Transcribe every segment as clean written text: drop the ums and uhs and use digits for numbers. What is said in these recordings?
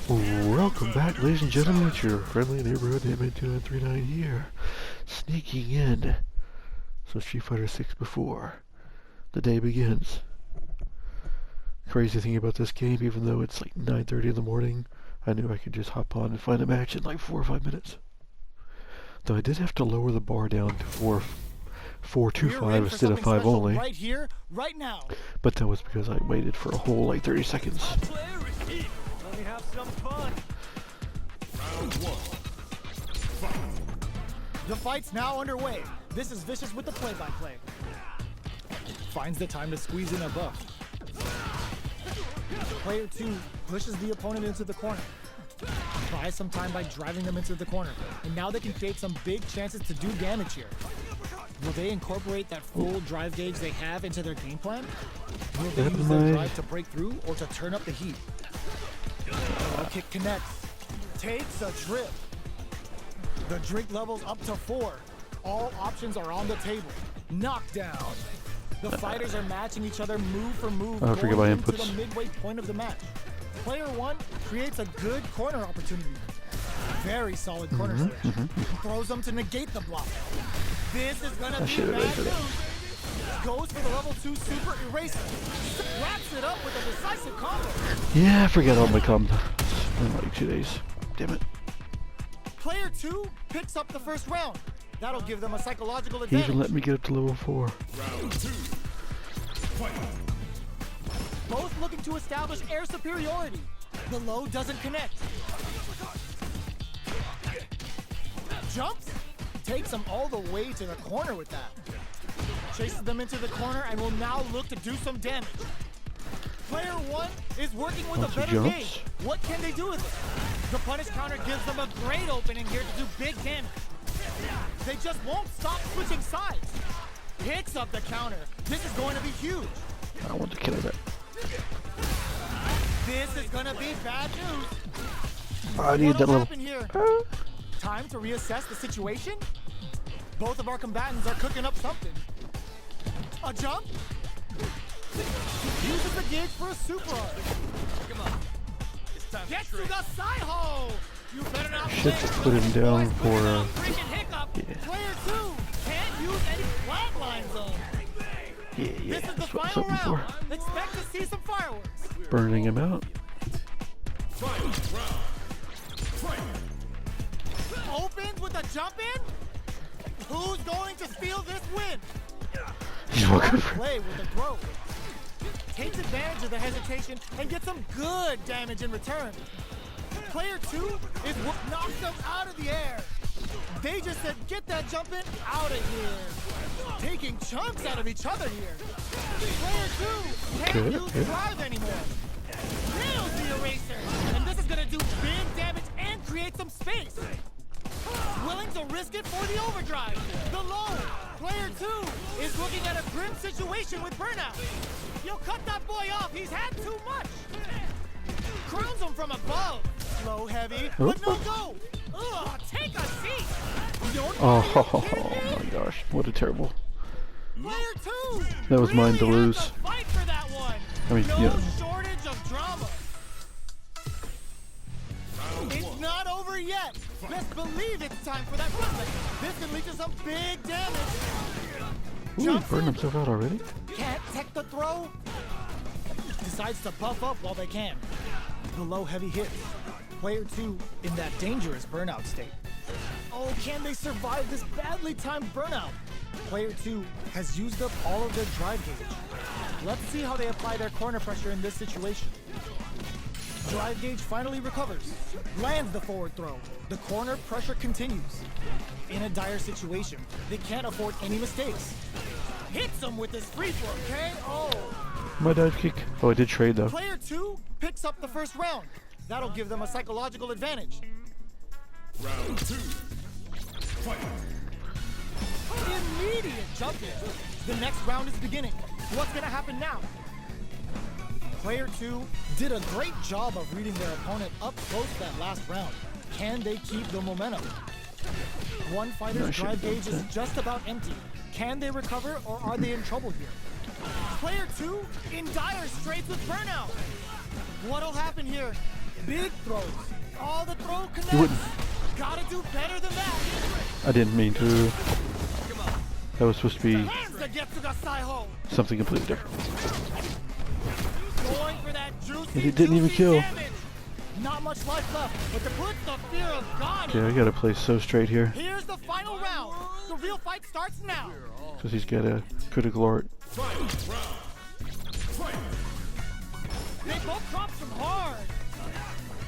Welcome back, ladies and gentlemen. It's your friendly neighborhood Hitman2939 here, sneaking in. So Street Fighter 6 before the day begins. Crazy thing about this game, even though it's like 9:30 in the morning, I knew I could just hop on and find a match in like 4 or 5 minutes. Though I did have to lower the bar down to 425 instead of 5 only. Right here, right now. But that was because I waited for a whole like 30 seconds. Let me have some fun. Round one. Fight. The fight's now underway. This is Vicious with the play-by-play. Finds the time to squeeze in a buff. Player 2 pushes the opponent into the corner. Buys some time by driving them into the corner. And now they can create some big chances to do damage here. Will they incorporate that full drive gauge they have into their game plan? Will they use their drive to break through or to turn up the heat? Low kick connects. Takes a trip. The drink level's up to 4. All options are on the table. Knockdown. The fighters are matching each other move for move going into the midway point of the match. Player 1 creates a good corner opportunity. Very solid corner switch. Throws them to negate the block. This is gonna be bad news. Goes for the level 2 super eraser. Wraps it up with a decisive combo. Yeah, I forget all my combos in like 2 days. Damn it. Player 2 picks up the first round. That'll give them a psychological He advantage. even let me get up to level 4. Round 2. Fight. Both looking to establish air superiority. The low doesn't connect. Jumps. Takes them all the way to the corner with that. Chases them into the corner and will now look to do some damage. Player 1 is working with a better gauge. What can they do with it? The punish counter gives them a great opening here to do big damage. They just won't stop switching sides. Picks up the counter. This is going to be huge. I want to kill that. This is going to be bad news. I need that level. Here? Time to reassess the situation? Both of our combatants are cooking up something. A jump? Uses the gauge for a super art. Come on. It's time Gets to to the side hole. You better not Should put him down for yeah. Player 2 can't use any flat line zone. Yeah, This is the that's what I was final hoping round. for. Expect to see some fireworks. Burning him out. fight. Round. Fight. Opens with a jump in. Who's going to steal this win? He's walking for Play with a throw. Takes advantage of the hesitation and gets some good damage in return. Player 2 is what knocks them out of the air. They just said, get that jump in out of here. Taking chunks out of each other here. Player 2 can't use drive anymore. Nails the eraser. And this is going to do big damage and create some space. Willing to risk it for the overdrive. The low. Player 2 is looking at a grim situation with burnout. Yo, cut that boy off. He's had too much. Crowns him from above. Slow, heavy, but no go. Ugh, take a seat. Oh my gosh, what a terrible. Player 2. That was mine to really lose. has to fight for that one. I mean, no yeah. shortage of drama. It's not over yet. Best believe it's time for that run. This can lead to some big damage. Ooh, he burned himself out already? Can't tech the throw. Decides to buff up while they can. The low heavy hits. Player 2 in that dangerous burnout state. Oh, can they survive this badly timed burnout? Player 2 has used up all of their drive gauge. Let's see how they apply their corner pressure in this situation. Drive gauge finally recovers. Lands the forward throw. The corner pressure continues. In a dire situation, they can't afford any mistakes. Hits him with this free throw, KO. My dive kick. Oh, I did trade though. Player 2 picks up the first round. That'll give them a psychological advantage. Round 2. Fight. Immediate jump in. The next round is beginning. What's gonna happen now? Player 2 did a great job of reading their opponent up close that last round. Can they keep the momentum? One fighter's drive gauge is just about empty. Can they recover or are they in trouble here? Player 2 in dire straits with burnout. What'll happen here? Big throws. Oh, the throw connects. You wouldn't. Gotta do better than that. I didn't mean to. That was supposed to be Hands the Getsuga Saiho. something completely different. Going for that juicy, And it didn't even juicy kill. damage. Not much life left, but to put the fear of God in. Yeah, I gotta play so straight here. Here's the final round. The real fight starts now. Because he's got a critical art. Fight round. Fight. They both drop some hard.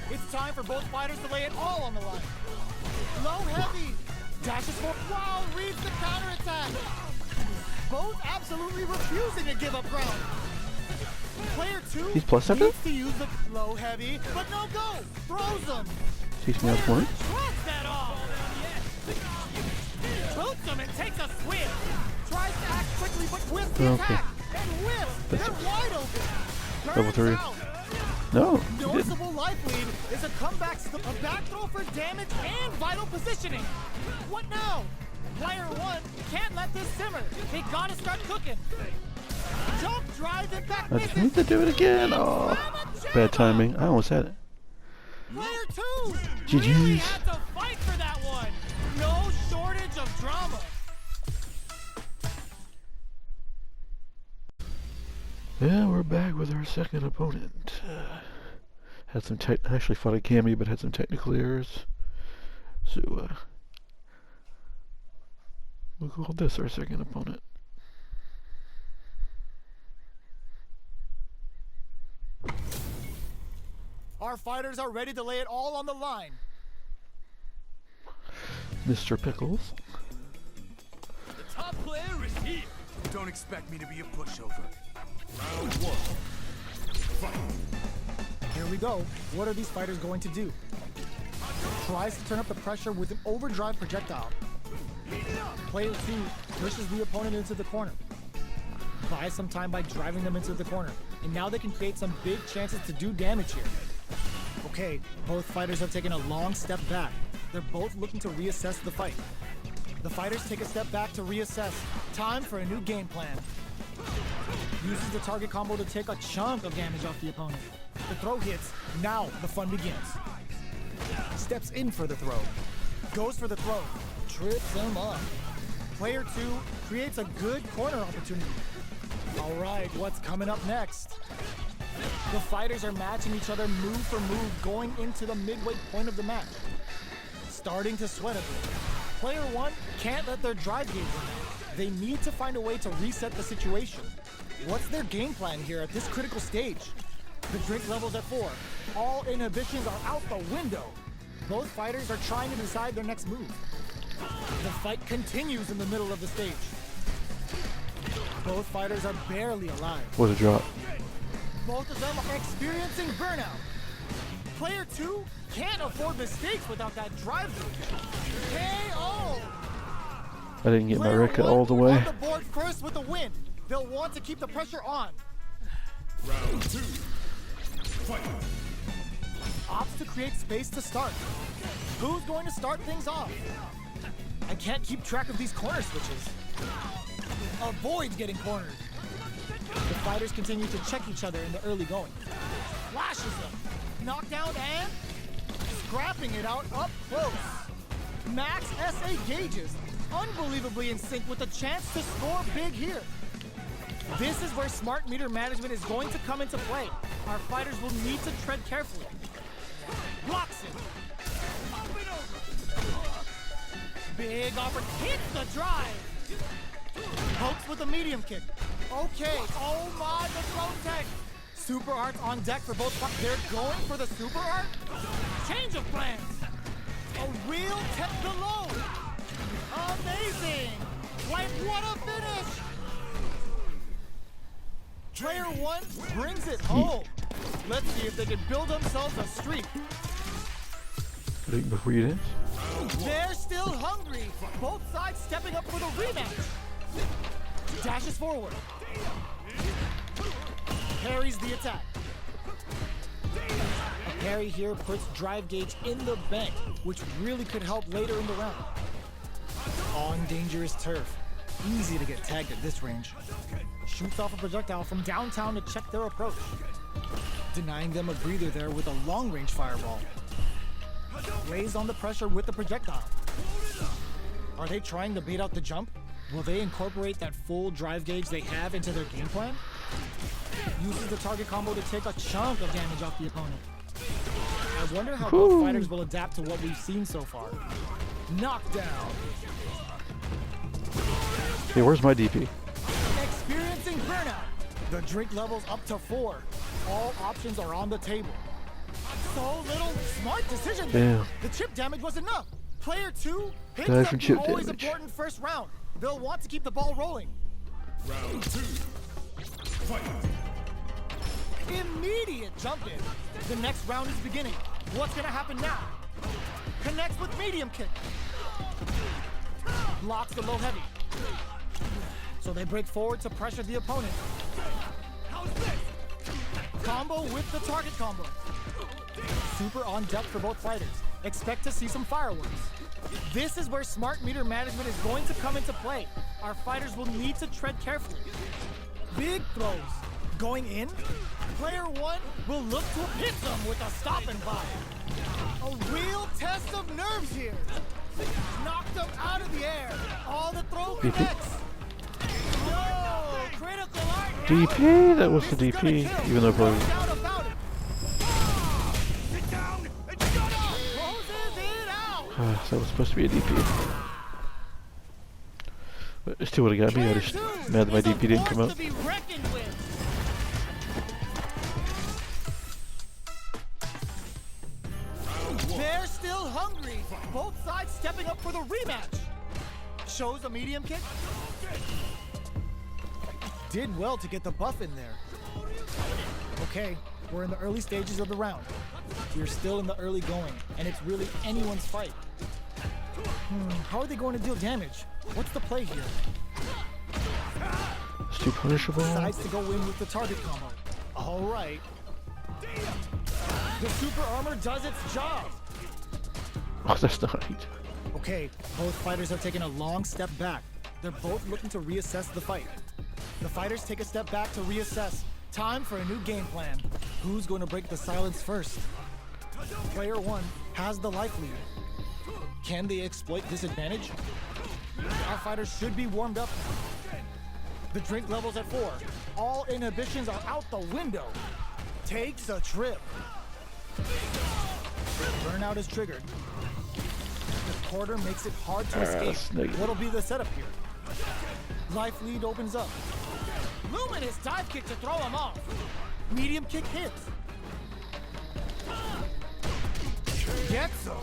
It's time for both fighters to lay it all on the line. Low heavy. Dashes for wow, reads the counterattack. Both absolutely refusing to give up ground. Player 2 He's plus seven? needs to use the low heavy, but no go. Throws him. Teach me how to play. Shrugs that off. Boots him and takes a swing. Tries to act quickly, but whiffs the Okay. attack. And whiffs. That's They're wide open. Double three. Turns out. No, he didn't. Noticeable life lead is a comeback, a back throw for damage and vital positioning. What now? Player 1 can't let this simmer. They gotta start cooking. Jump drive impact I misses. just need to do it again. Oh, bad timing. I almost had it. Player 2 GG's. really had to fight for that one. No shortage of drama. Yeah, we're back with our second opponent. Had some actually fought a Cammy, but had some technical errors. So, we'll call this our second opponent. Our fighters are ready to lay it all on the line. Mr. Pickles. The top player is here. Don't expect me to be a pushover. Round 1. Fight. Here we go. What are these fighters going to do? Tries to turn up the pressure with an overdrive projectile. Player 2 pushes the opponent into the corner. Buys some time by driving them into the corner. And now they can create some big chances to do damage here. Okay, both fighters have taken a long step back. They're both looking to reassess the fight. The fighters take a step back to reassess. Time for a new game plan. Uses the target combo to take a chunk of damage off the opponent. The throw hits. Now the fun begins. Steps in for the throw. Goes for the throw. Trips him up. Player 2 creates a good corner opportunity. All right, what's coming up next? The fighters are matching each other move for move going into the midway point of the match. Starting to sweat a bit. Player 1 can't let their drive gauge run out. They need to find a way to reset the situation. What's their game plan here at this critical stage? The drink level's at 4. All inhibitions are out the window. Both fighters are trying to decide their next move. The fight continues in the middle of the stage. Both fighters are barely alive. What a drop. Both of them are experiencing burnout. Player 2 can't afford mistakes without that drive gauge. KO! I didn't get my Player record 1 all the way. on the board first with the win. They'll want to keep the pressure on. Round 2. Fight. Opts to create space to start. Who's going to start things off? I can't keep track of these corner switches. Avoids getting cornered. The fighters continue to check each other in the early going. Flashes them. Knockdown and scrapping it out up close. Max SA gauges, unbelievably in sync with a chance to score big here. This is where smart meter management is going to come into play. Our fighters will need to tread carefully. Blocks it. Up and over. Big offer. Hits the drive. Pokes with a medium kick. Okay. Oh my, the throw tech. Super arts on deck for both. They're going for the super art. Change of plans. A real tech below. Amazing. Like, what a finish. Player 1 brings it home. Let's see if they can build themselves a streak. Before you dance. They're still hungry. Both sides stepping up for the rematch. Dashes forward. Parries the attack. A parry here puts drive gauge in the bank, which really could help later in the round. On dangerous turf. Easy to get tagged at this range. Shoots off a projectile from downtown to check their approach. denying them a breather there with a long-range fireball. Lays on the pressure with the projectile. Are they trying to bait out the jump? Will they incorporate that full drive gauge they have into their game plan? Uses the target combo to take a chunk of damage off the opponent. I wonder how both fighters will adapt to what we've seen so far. Knockdown. Hey, where's my DP? Experiencing burnout. The drink level's up to 4. All options are on the table. So little smart decision. Damn. The chip damage was enough. Player 2 hits Died up from the chip always damage. important first round. They'll want to keep the ball rolling. Round 2. Fight. Immediate jump in. The next round is beginning. What's gonna happen now? Connects with medium kick. Blocks the low heavy. So they break forward to pressure the opponent. How's this? Combo with the target combo. Super on deck for both fighters. Expect to see some fireworks. This is where smart meter management is going to come into play. Our fighters will need to tread carefully. Big throws. Going in, player 1 will look to hit them with a stop and buy. A real test of nerves here. Knocked them out of the air. All the throw connects. No, critical art. DP? That was the This is gonna DP, kill. even though No probably. doubt about it. Sit down and shut up! Closes it out. That was supposed to be a DP. But it still would have got me. I Player just 2 mad that my is a DP didn't force come up. to be reckoned with. They're still hungry. Both sides stepping up for the rematch. Shows a medium kick. Did well to get the buff in there. Okay, we're in the early stages of the round. We're still in the early going, and it's really anyone's fight. How are they going to deal damage? What's the play here? It's too punishable. Decides to go in with the target combo. All right. The super armor does its job. Oh, that's not right. Okay, both fighters have taken a long step back. They're both looking to reassess the fight. The fighters take a step back to reassess. Time for a new game plan. Who's going to break the silence first? Player 1 has the life lead. Can they exploit this advantage? Our fighters should be warmed up. The drink level's at 4. All inhibitions are out the window. Takes a trip. Burnout is triggered. The quarter makes it hard to escape. that's negative. What'll be the setup here? Life lead opens up. Luminous dive kick to throw him off. Medium kick hits. Gets him.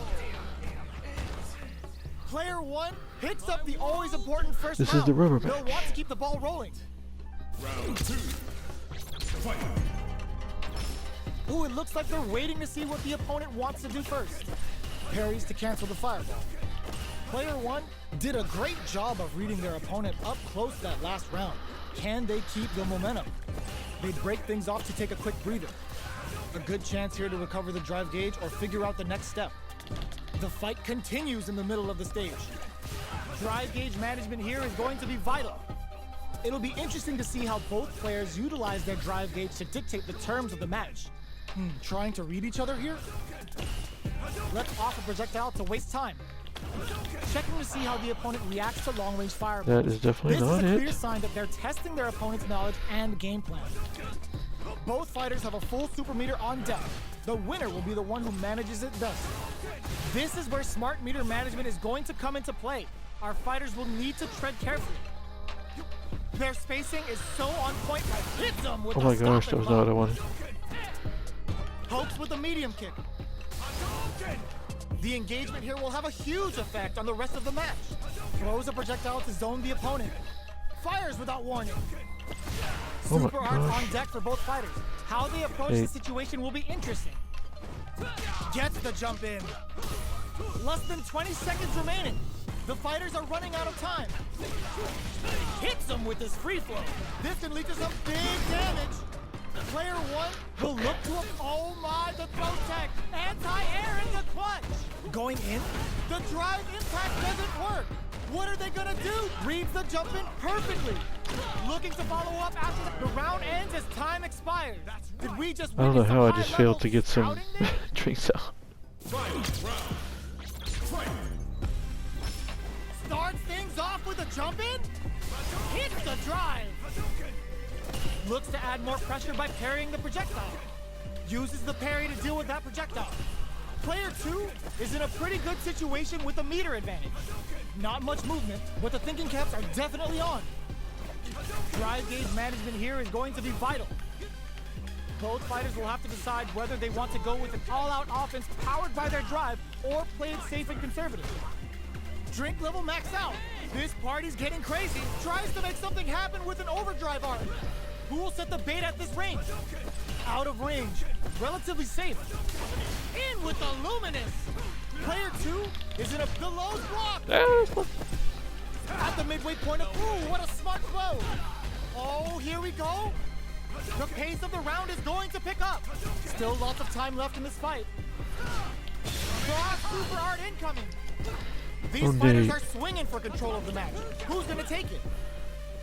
Player 1 picks up the always important first This round. is the rubber They'll match. want to keep the ball rolling. Round 2. Fight. Ooh, it looks like they're waiting to see what the opponent wants to do first. Parries to cancel the fireball. Player 1 did a great job of reading their opponent up close that last round. Can they keep the momentum? They break things off to take a quick breather. A good chance here to recover the drive gauge or figure out the next step. The fight continues in the middle of the stage. Drive gauge management here is going to be vital. It'll be interesting to see how both players utilize their drive gauge to dictate the terms of the match. Trying to read each other here? Let's off a projectile to waste time. Checking to see how the opponent reacts to long-range fireballs. That is definitely This not is a it. clear sign that they're testing their opponent's knowledge and game plan. Both fighters have a full super meter on deck. The winner will be the one who manages it best. This is where smart meter management is going to come into play. Our fighters will need to tread carefully. Their spacing is so on point that hits them with Oh a my stop gosh, and that was not what I block. wanted. Pokes with a medium kick. The engagement here will have a huge effect on the rest of the match. Throws a projectile to zone the opponent. Fires without warning. Oh my Super arms gosh. on deck for both fighters. How they approach Hey. the situation will be interesting. Gets the jump in. Less than 20 seconds remaining. The fighters are running out of time. Hits him with his free flow. This can lead to some big damage. Player 1 will look to oh my, the throw tech. Anti-air in the clutch. Going in, the drive impact doesn't work. What are they gonna do? Reads the jump in perfectly. looking to follow up after the round ends as time expires. Did we just I don't know witness how I some just failed to high-level get some scouting there? drinks out. Starts things off with a jump in. Hits the drive. Looks to add more pressure by parrying the projectile. Uses the parry to deal with that projectile. Player 2 is in a pretty good situation with a meter advantage. Not much movement, but the thinking caps are definitely on. Drive gauge management here is going to be vital. Both fighters will have to decide whether they want to go with an all-out offense powered by their drive or play it safe and conservative. Drink level max out. This party's getting crazy. Tries to make something happen with an overdrive arc. Who will set the bait at this range? Out of range. Relatively safe. In with the Luminous. Player 2 is in a Gallows block. At the midway point of, ooh, what a smart flow. Oh, here we go. The pace of the round is going to pick up. Still lots of time left in this fight. Cross super art incoming. These fighters are swinging for control of the match. Who's going to take it?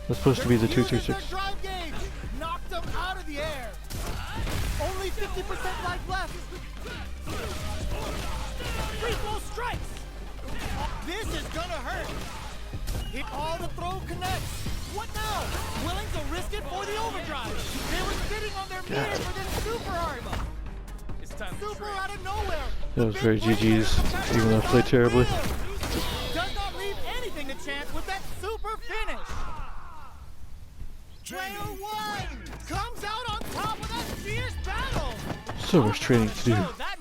That's supposed to be the They're using 236. their drive gauge. Knocked them out of the air. Only 50% life left. Free flow strikes. This is gonna hurt. It all the throw connects. What now? Willing to risk it for the overdrive. They were sitting on their meter for this super hard. It's time to Super trade. out of nowhere. That was very GG's, even though I played terribly. Does not leave anything to chance with that super finish. Player 1 comes out on top of that fierce battle. So much training to do. So that